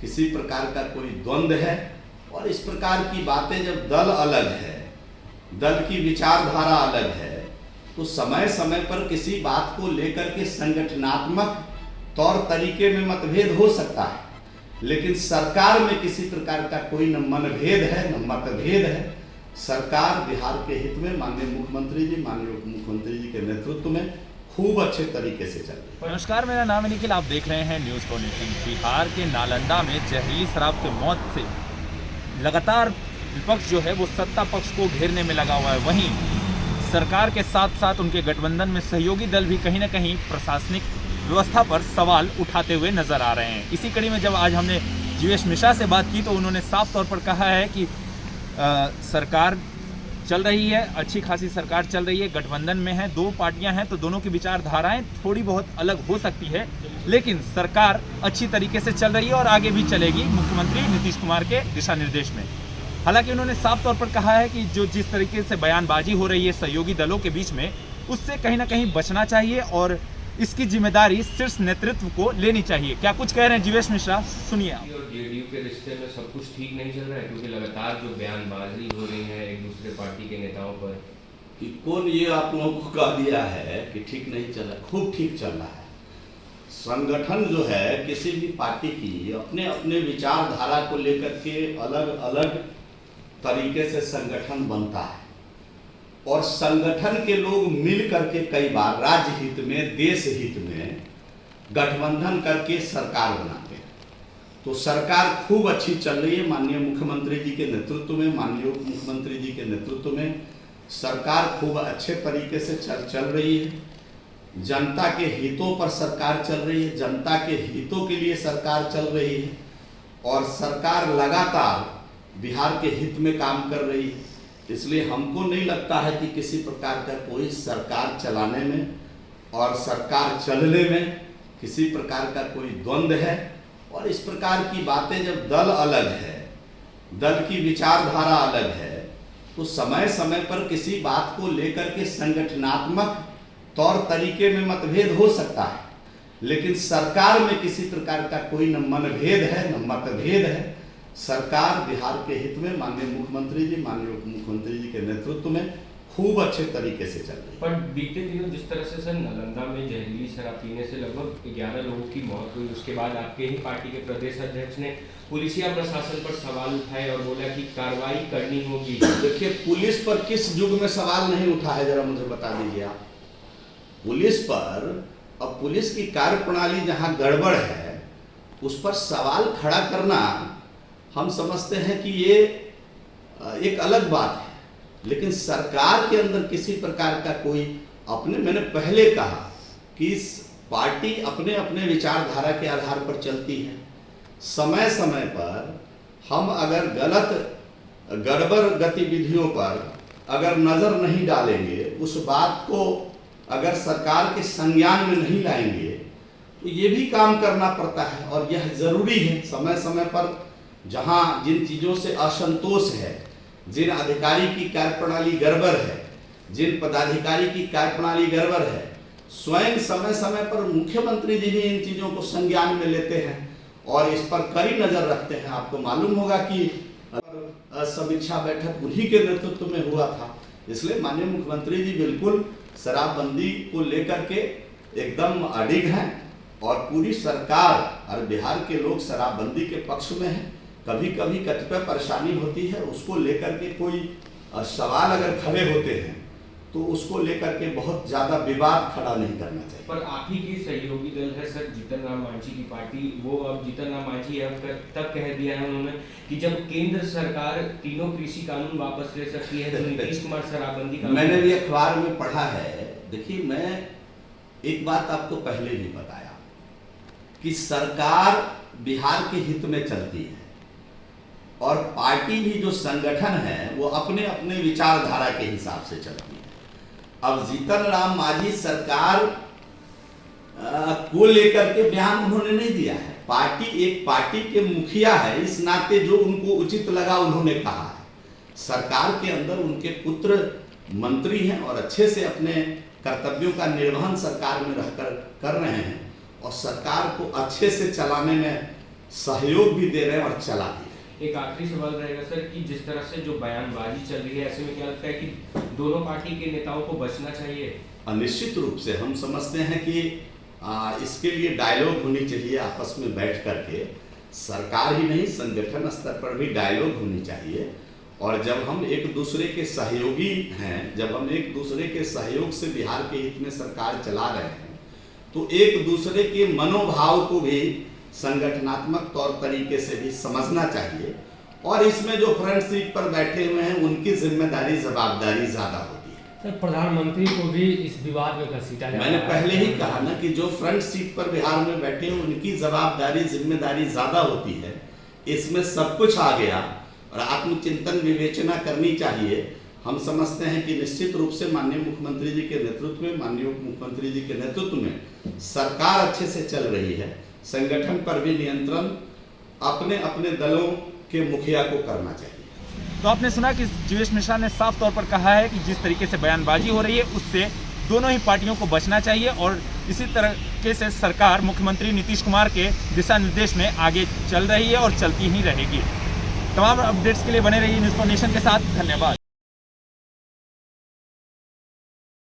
किसी प्रकार का कोई द्वंद्व है। और इस प्रकार की बातें जब दल अलग है, दल की विचारधारा अलग है, तो समय समय पर किसी बात को लेकर के संगठनात्मक तौर तरीके में मतभेद हो सकता है, लेकिन सरकार में किसी प्रकार का कोई न मनभेद है न मतभेद है। सरकार बिहार के हित में माननीय मुख्यमंत्री जी, माननीय उप मुख्यमंत्री जी के नेतृत्व में खूब अच्छे तरीके से चल रही है। नमस्कार, मेरा नाम है निखिल, आप देख रहे हैं न्यूज़ 48। बिहार के नालंदा में जहरीली शराब की मौत से लगातार विपक्ष जो है वो सत्ता पक्ष को घेरने में लगा हुआ है। वहीं सरकार के साथ साथ उनके गठबंधन में सहयोगी दल भी कहीं ना कहीं प्रशासनिक व्यवस्था पर सवाल उठाते हुए नजर आ रहे हैं। इसी कड़ी में जब आज हमने जीवेश मिश्रा से बात की तो उन्होंने साफ तौर पर कहा है कि सरकार चल रही है, अच्छी खासी सरकार चल रही है, गठबंधन में है, दो पार्टियां हैं तो दोनों की विचारधाराएं थोड़ी बहुत अलग हो सकती है, लेकिन सरकार अच्छी तरीके से चल रही है और आगे भी चलेगी मुख्यमंत्री नीतीश कुमार के दिशा निर्देश में। हालांकि उन्होंने साफ तौर पर कहा है कि जो जिस तरीके से बयानबाजी हो रही है सहयोगी दलों के बीच में, उससे कहीं ना कहीं बचना चाहिए और इसकी जिम्मेदारी शीर्ष नेतृत्व को लेनी चाहिए। क्या कुछ कह रहे हैं जीवेश मिश्रा, सुनिए आप। और जेडीयू के रिश्ते में सब कुछ ठीक नहीं चल रहा है, क्योंकि लगातार जो बयानबाजी हो रही है एक दूसरे पार्टी के नेताओं पर। कि कौन ये आप लोगों को कह दिया है कि ठीक नहीं चल रहा? खूब ठीक चल रहा है। संगठन जो है किसी भी पार्टी की अपने अपने विचारधारा को लेकर के अलग अलग तरीके से संगठन बनता है और संगठन के लोग मिल करके कई बार राज्य हित में, देश हित में गठबंधन करके सरकार बनाते हैं। तो सरकार खूब अच्छी चल रही है माननीय मुख्यमंत्री जी के नेतृत्व में, माननीय उप मुख्यमंत्री जी के नेतृत्व में सरकार खूब अच्छे तरीके से चल रही है। जनता के हितों पर सरकार चल रही है, जनता के हितों के लिए सरकार चल रही है और सरकार लगातार बिहार के हित में काम कर रही है। इसलिए हमको नहीं लगता है कि किसी प्रकार का कोई सरकार चलाने में और सरकार चलने में किसी प्रकार का कोई द्वंद्व है। और इस प्रकार की बातें जब दल अलग है, दल की विचारधारा अलग है, तो समय समय पर किसी बात को लेकर के संगठनात्मक तौर तरीके में मतभेद हो सकता है, लेकिन सरकार में किसी प्रकार का कोई न मनभेद है न मतभेद है। सरकार बिहार के हित में माननीय मुख्यमंत्री जी, माननीय उप मुख्यमंत्री जी के नेतृत्व में खूब अच्छे तरीके से चल रही है। पर बीते दिनों जिस तरह से सर नालंदा में जहरीली शराब पीने से लगभग 11 लोगों की मौत हुई, उसके बाद आपके ही पार्टी के प्रदेश अध्यक्ष ने पुलिसिया प्रशासन पर सवाल उठाए और बोला कि कार्रवाई करनी होगी। देखिए, पुलिस पर किस युग में सवाल नहीं उठा है, जरा मुझे बता दीजिए आप। पुलिस पर, अब पुलिस की कार्यप्रणाली जहाँ गड़बड़ है उस पर सवाल खड़ा करना हम समझते हैं कि ये एक अलग बात है, लेकिन सरकार के अंदर किसी प्रकार का कोई मैंने पहले कहा कि इस पार्टी अपने अपने विचारधारा के आधार पर चलती है। समय समय पर हम अगर गलत गड़बड़ गतिविधियों पर अगर नज़र नहीं डालेंगे, उस बात को अगर सरकार के संज्ञान में नहीं लाएंगे, तो ये भी काम करना पड़ता है और यह ज़रूरी है। समय समय पर जहाँ जिन चीज़ों से असंतोष है, जिन अधिकारी की कार्यप्रणाली गड़बड़ है, जिन पदाधिकारी की कार्यप्रणाली गड़बड़ है, स्वयं समय समय पर मुख्यमंत्री जी भी इन चीज़ों को संज्ञान में लेते हैं और इस पर कड़ी नज़र रखते हैं। आपको मालूम होगा कि समीक्षा बैठक उन्हीं के नेतृत्व में हुआ था। इसलिए माननीय मुख्यमंत्री जी बिल्कुल शराबबंदी को लेकर के एकदम अडिग हैं और पूरी सरकार और बिहार के लोग शराबबंदी के पक्ष में हैं। कभी कभी कतिपय परेशानी होती है, उसको लेकर के कोई सवाल अगर खड़े होते हैं तो उसको लेकर के बहुत ज़्यादा विवाद खड़ा नहीं करना चाहिए। पर आप ही की सहयोगी दल है सर जीतन राम मांझी की पार्टी, वो अब जीतन राम मांझी अब तक कह दिया है उन्होंने कि जब केंद्र सरकार तीनों कृषि कानून वापस ले सकती है तो नीतीश कुमार शराबबंदी का। मैंने भी अखबार में पढ़ा है। देखिए, मैं एक बात आपको पहले भी बताया कि सरकार बिहार के हित में चलती है और पार्टी भी जो संगठन है वो अपने अपने विचारधारा के हिसाब से चलती है। अब जीतन राम मांझी सरकार को लेकर के बयान उन्होंने नहीं दिया है। एक पार्टी के मुखिया है, इस नाते जो उनको उचित लगा उन्होंने कहा है। सरकार के अंदर उनके पुत्र मंत्री हैं और अच्छे से अपने कर्तव्यों का निर्वहन सरकार में रहकर कर रहे हैं और सरकार को अच्छे से चलाने में सहयोग भी दे रहे हैं और चला भी रहे हैं। एक आखिरी सवाल रहेगा सर कि जिस तरह से जो बयानबाजी चल रही है, ऐसे में क्या लगता है कि दोनों पार्टी के नेताओं को बचना चाहिए? निश्चित रूप से हम समझते हैं कि इसके लिए डायलॉग होनी चाहिए आपस में बैठ करके, सरकार ही नहीं संगठन स्तर पर भी डायलॉग होनी चाहिए। और जब हम एक दूसरे के सहयोगी हैं, जब हम एक दूसरे के सहयोग से बिहार के हित में सरकार चला रहे हैं, तो एक दूसरे के मनोभाव को भी संगठनात्मक तौर तरीके से भी समझना चाहिए। और इसमें जो फ्रंट सीट पर बैठे हुए हैं उनकी जिम्मेदारी जवाबदारी ज्यादा होती है। सर, प्रधानमंत्री को भी इस विवाद में घसीटा जा रहा है। मैंने पहले ही कहा ना कि जो फ्रंट सीट पर बिहार में बैठे हैं उनकी जवाबदारी जिम्मेदारी ज्यादा होती है। इसमें सब कुछ आ गया और आत्मचिंतन विवेचना करनी चाहिए। हम समझते हैं कि निश्चित रूप से माननीय मुख्यमंत्री जी के नेतृत्व में, माननीय उप मुख्यमंत्री जी के नेतृत्व में सरकार अच्छे से चल रही है। संगठन पर भी नियंत्रण अपने अपने दलों के मुखिया को करना चाहिए। तो आपने सुना कि जीवेश मिश्रा ने साफ तौर पर कहा है कि जिस तरीके से बयानबाजी हो रही है उससे दोनों ही पार्टियों को बचना चाहिए और इसी तरीके से सरकार मुख्यमंत्री नीतीश कुमार के दिशा निर्देश में आगे चल रही है और चलती ही रहेगी। तमाम अपडेट्स के लिए बने रहिए न्यूज़ नेशन के साथ। धन्यवाद।